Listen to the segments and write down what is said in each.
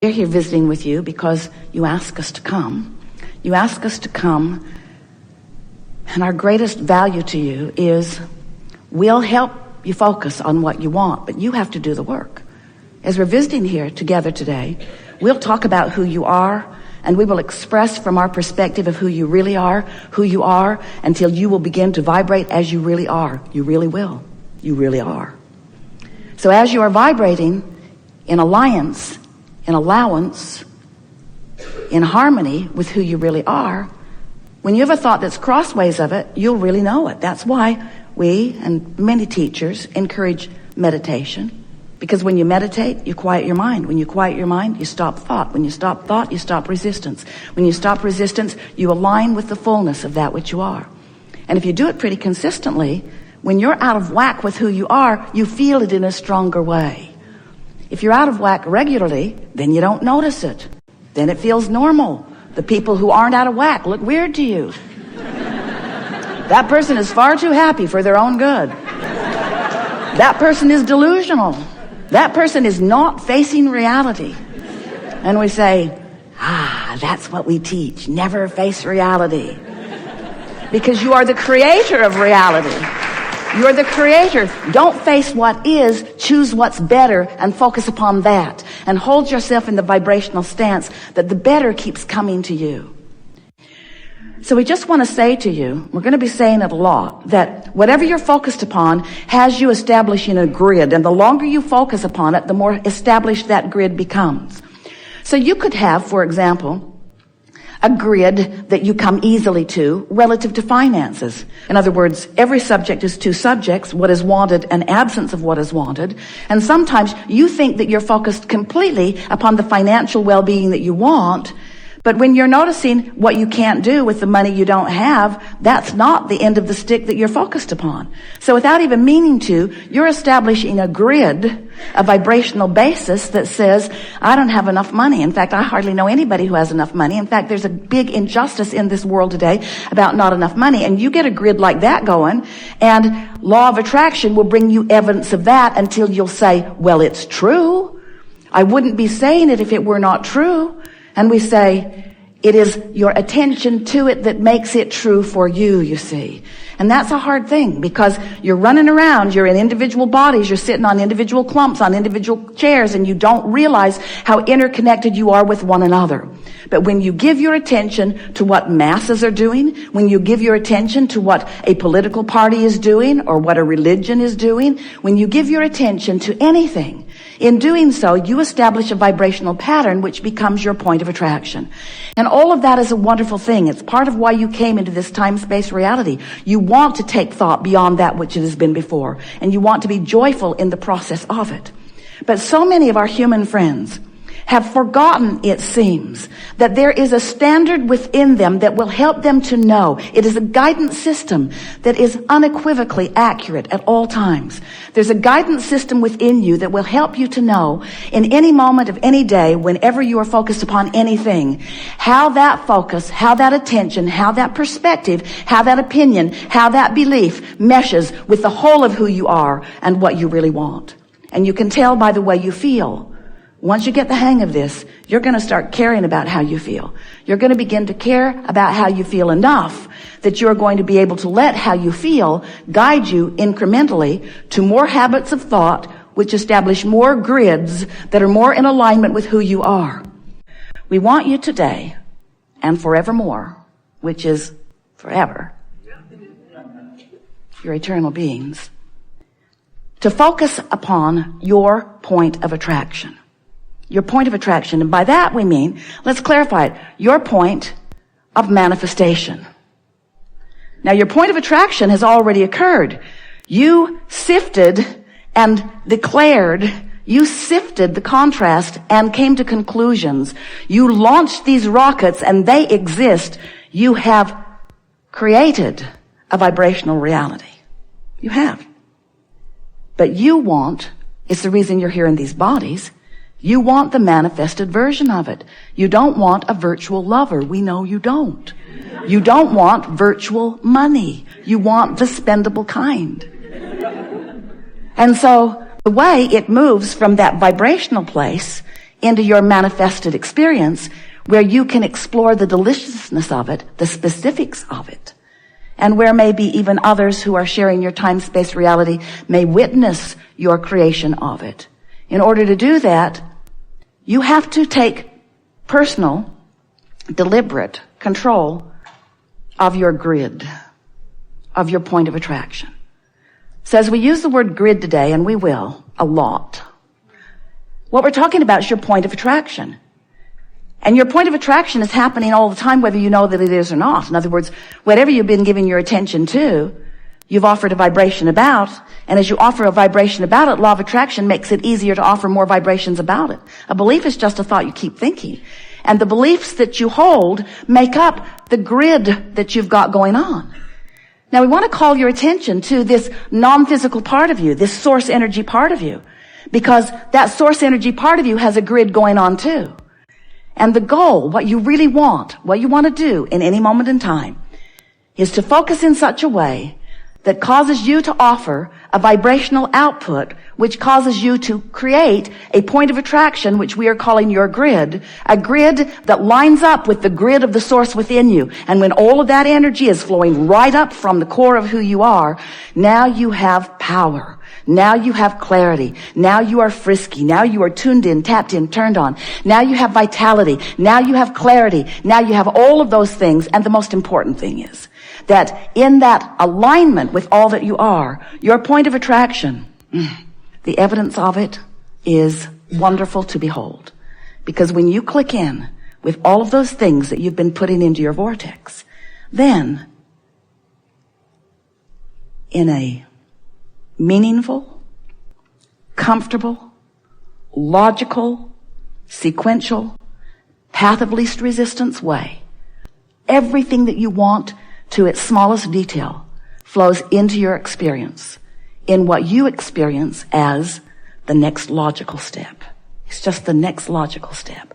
We're here visiting with you because you ask us to come. You ask us to come, and our greatest value to you is we'll help you focus on what you want, but you have to do the work. As we're visiting here together today, we'll talk about who you are, and we will express from our perspective of who you are, until you will begin to vibrate as you really are. You really will. You really are. So as you are vibrating in alliance, in allowance, in harmony with who you really are, when you have a thought that's crossways of it, you'll really know it. That's why we and many teachers encourage meditation, because when you meditate, you quiet your mind. When you quiet your mind, you stop thought. When you stop thought, you stop resistance. When you stop resistance, you align with the fullness of that which you are. And if you do it pretty consistently, when you're out of whack with who you are, you feel it in a stronger way. If you're out of whack regularly, then you don't notice it. Then it feels normal. The people who aren't out of whack look weird to you. That person is far too happy for their own good. That person is delusional. That person is not facing reality. And we say, that's what we teach. Never face reality. Because you are the creator of reality. You're the creator. Don't face what is, choose what's better and focus upon that. And hold yourself in the vibrational stance that the better keeps coming to you. So we just want to say to you, we're going to be saying it a lot, that whatever you're focused upon has you establishing a grid. And the longer you focus upon it, the more established that grid becomes. So you could have, for example, a grid that you come easily to relative to finances. In other words, every subject is two subjects, what is wanted and absence of what is wanted. And sometimes you think that you're focused completely upon the financial well-being that you want, but when you're noticing what you can't do with the money you don't have, that's not the end of the stick that you're focused upon. So without even meaning to, you're establishing a grid, a vibrational basis that says, I don't have enough money. In fact, I hardly know anybody who has enough money. In fact, there's a big injustice in this world today about not enough money. And you get a grid like that going, and law of attraction will bring you evidence of that until you'll say, well, it's true. I wouldn't be saying it if it were not true. And we say, it is your attention to it that makes it true for you, you see. And that's a hard thing, because you're running around, you're in individual bodies, you're sitting on individual clumps, on individual chairs, and you don't realize how interconnected you are with one another. But when you give your attention to what masses are doing, when you give your attention to what a political party is doing or what a religion is doing, when you give your attention to anything, in doing so, you establish a vibrational pattern which becomes your point of attraction. And all of that is a wonderful thing. It's part of why you came into this time-space reality. You want to take thought beyond that which it has been before. And you want to be joyful in the process of it. But so many of our human friends have forgotten, it seems, that there is a standard within them that will help them to know. It is a guidance system that is unequivocally accurate at all times. There's a guidance system within you that will help you to know in any moment of any day, whenever you are focused upon anything, how that focus, how that attention, how that perspective, how that opinion, how that belief meshes with the whole of who you are and what you really want. And you can tell by the way you feel. Once you get the hang of this, you're going to start caring about how you feel. You're going to begin to care about how you feel enough that you're going to be able to let how you feel guide you incrementally to more habits of thought which establish more grids that are more in alignment with who you are. We want you today and forevermore, which is forever, you're eternal beings, to focus upon your point of attraction. Your point of attraction. And by that we mean, let's clarify it, your point of manifestation. Now your point of attraction has already occurred. You sifted and declared, you sifted the contrast and came to conclusions. You launched these rockets and they exist. You have created a vibrational reality. You have. But you want, it's the reason you're here in these bodies, you want the manifested version of it. You don't want a virtual lover. We know you don't. You don't want virtual money. You want the spendable kind. And so the way it moves from that vibrational place into your manifested experience, where you can explore the deliciousness of it, the specifics of it, and where maybe even others who are sharing your time-space reality may witness your creation of it. In order to do that, you have to take personal, deliberate control of your grid, of your point of attraction. So as we use the word grid today, and we will, a lot, what we're talking about is your point of attraction. And your point of attraction is happening all the time, whether you know that it is or not. In other words, whatever you've been giving your attention to, you've offered a vibration about, and as you offer a vibration about it, law of attraction makes it easier to offer more vibrations about it. A belief is just a thought you keep thinking. And the beliefs that you hold make up the grid that you've got going on. Now we want to call your attention to this non-physical part of you, this source energy part of you, because that source energy part of you has a grid going on too. And the goal, what you really want, what you want to do in any moment in time, is to focus in such a way that causes you to offer a vibrational output, which causes you to create a point of attraction, which we are calling your grid, a grid that lines up with the grid of the source within you. And when all of that energy is flowing right up from the core of who you are, now you have power. Now you have clarity. Now you are frisky. Now you are tuned in, tapped in, turned on. Now you have vitality. Now you have clarity. Now you have all of those things. And the most important thing is that in that alignment with all that you are, your point of attraction, the evidence of it is wonderful to behold. Because when you click in with all of those things that you've been putting into your vortex, then in a meaningful, comfortable, logical, sequential, path of least resistance way, everything that you want to its smallest detail flows into your experience in what you experience as the next logical step. It's just the next logical step.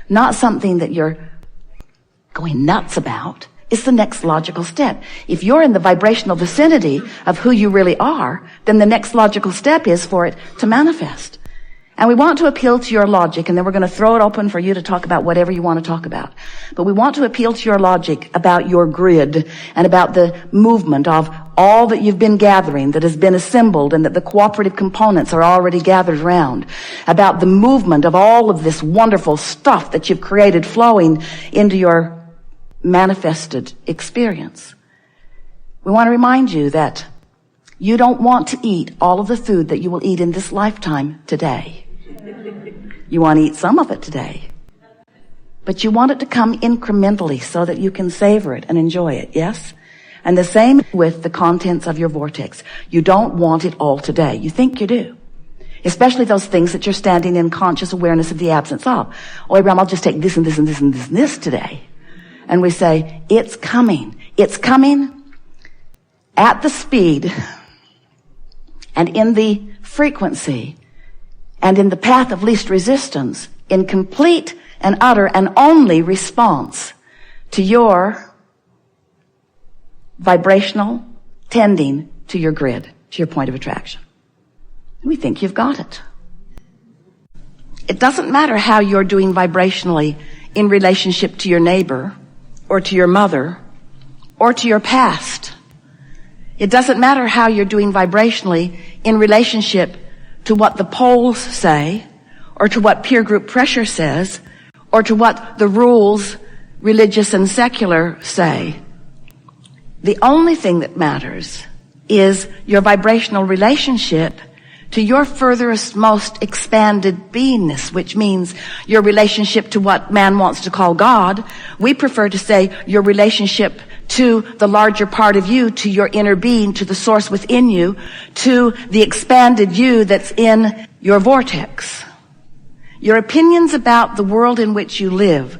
Not something that you're going nuts about. It's the next logical step. If you're in the vibrational vicinity of who you really are, then the next logical step is for it to manifest. And we want to appeal to your logic, and then we're going to throw it open for you to talk about whatever you want to talk about. But we want to appeal to your logic about your grid and about the movement of all that you've been gathering, that has been assembled, and that the cooperative components are already gathered around, about the movement of all of this wonderful stuff that you've created flowing into your manifested experience. We want to remind you that you don't want to eat all of the food that you will eat in this lifetime today. You want to eat some of it today. But you want it to come incrementally so that you can savor it and enjoy it, yes? And the same with the contents of your vortex. You don't want it all today. You think you do. Especially those things that you're standing in conscious awareness of the absence of. Oh, Abraham, I'll just take this and this and this and this and this today. And we say, it's coming. It's coming at the speed and in the frequency and in the path of least resistance, in complete and utter and only response to your vibrational tending to your grid, to your point of attraction. We think you've got it. It doesn't matter how you're doing vibrationally in relationship to your neighbor or to your mother or to your past. It doesn't matter how you're doing vibrationally in relationship to what the polls say, or to what peer group pressure says, or to what the rules, religious and secular, say. The only thing that matters is your vibrational relationship to your furthest, most expanded beingness, which means your relationship to what man wants to call God. We prefer to say your relationship to the larger part of you, to your inner being, to the source within you, to the expanded you that's in your vortex. Your opinions about the world in which you live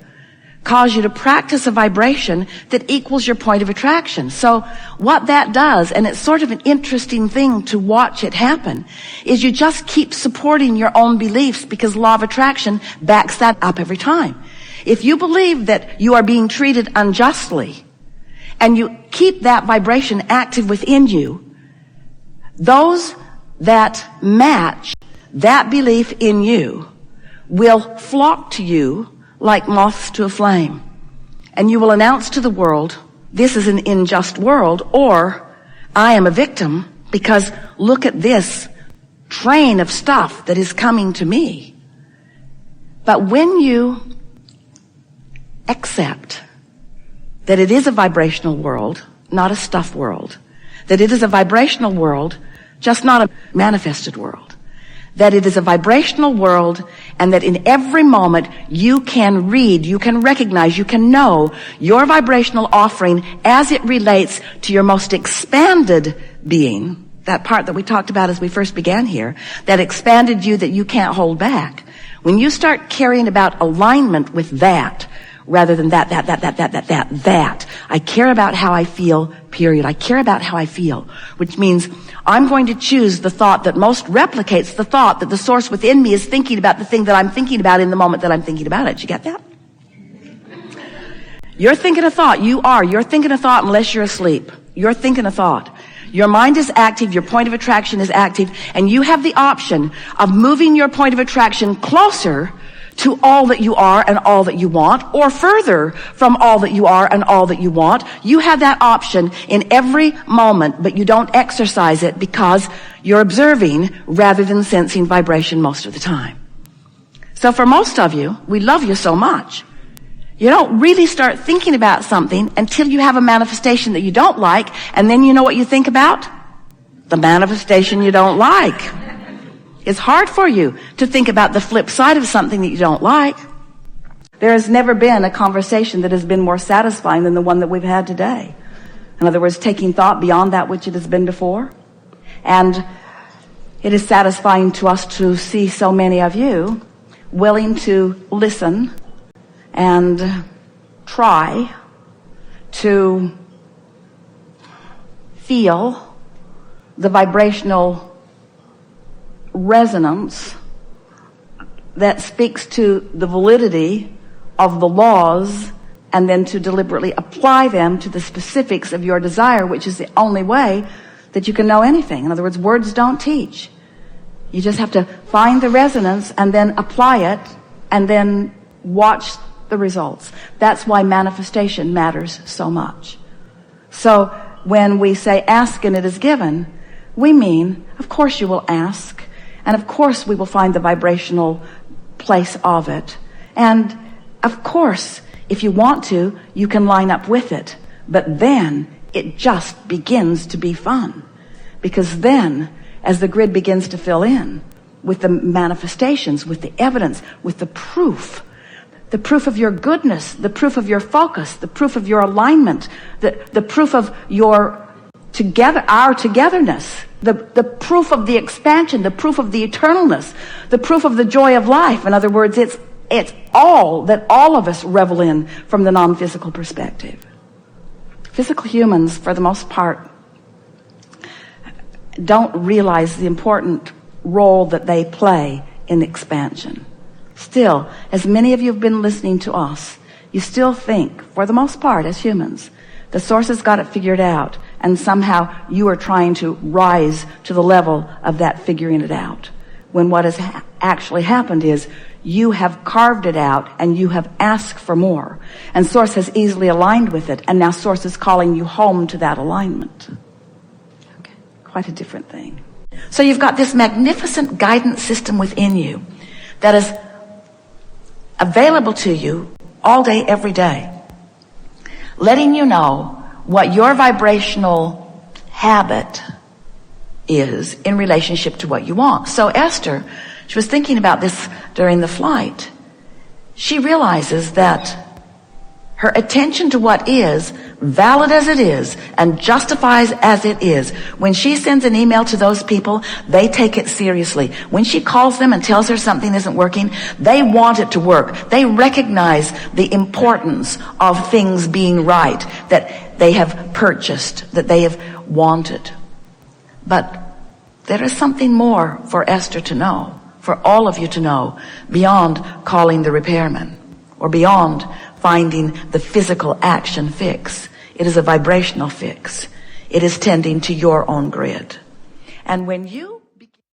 cause you to practice a vibration that equals your point of attraction. So what that does, and it's sort of an interesting thing to watch it happen, is you just keep supporting your own beliefs because law of attraction backs that up every time. If you believe that you are being treated unjustly, and you keep that vibration active within you, those that match that belief in you will flock to you like moths to a flame. And you will announce to the world, this is an unjust world, or I am a victim because look at this train of stuff that is coming to me. But when you accept that it is a vibrational world, not a stuff world, that it is a vibrational world, just not a manifested world, that it is a vibrational world, and that in every moment you can read, you can recognize, you can know your vibrational offering as it relates to your most expanded being, that part that we talked about as we first began here, that expanded you that you can't hold back. When you start caring about alignment with that, rather than that. I care about how I feel, period. I care about how I feel, which means I'm going to choose the thought that most replicates the thought that the source within me is thinking about the thing that I'm thinking about in the moment that I'm thinking about it. You get that? You're thinking a thought. You're thinking a thought unless you're asleep. You're thinking a thought. Your mind is active, your point of attraction is active, and you have the option of moving your point of attraction closer to all that you are and all that you want, or further from all that you are and all that you want. You have that option in every moment, but you don't exercise it because you're observing rather than sensing vibration most of the time. So for most of you, we love you so much, you don't really start thinking about something until you have a manifestation that you don't like, and then you know what you think about? The manifestation you don't like. It's hard for you to think about the flip side of something that you don't like. There has never been a conversation that has been more satisfying than the one that we've had today. In other words, taking thought beyond that which it has been before. And it is satisfying to us to see so many of you willing to listen and try to feel the vibrational resonance that speaks to the validity of the laws, and then to deliberately apply them to the specifics of your desire, which is the only way that you can know anything. In other words, words don't teach. You just have to find the resonance and then apply it and then watch the results. That's why manifestation matters so much. So when we say ask and it is given, we mean, of course you will ask, and of course we will find the vibrational place of it. And of course, if you want to, you can line up with it. But then it just begins to be fun. Because then, as the grid begins to fill in with the manifestations, with the evidence, with the proof of your goodness, the proof of your focus, the proof of your alignment, the proof of your our togetherness, the proof of the expansion, the proof of the eternalness, the proof of the joy of life. In other words, it's all that all of us revel in from the non-physical perspective. Physical humans, for the most part, don't realize the important role that they play in expansion. Still, as many of you have been listening to us, you still think, for the most part, as humans, the source has got it figured out, and somehow you are trying to rise to the level of that figuring it out. When what has actually happened is you have carved it out and you have asked for more. And Source has easily aligned with it, and now Source is calling you home to that alignment. Okay, quite a different thing. So you've got this magnificent guidance system within you that is available to you all day, every day, letting you know what your vibrational habit is in relationship to what you want. So Esther, she was thinking about this during the flight. She realizes that her attention to what is, valid as it is, and justifies as it is, when she sends an email to those people, they take it seriously. When she calls them and tells her something isn't working, they want it to work. They recognize the importance of things being right, that they have purchased, that they have wanted. But there is something more for Esther to know, for all of you to know, beyond calling the repairman, or beyond finding the physical action fix. It is a vibrational fix. It is tending to your own grid. And when you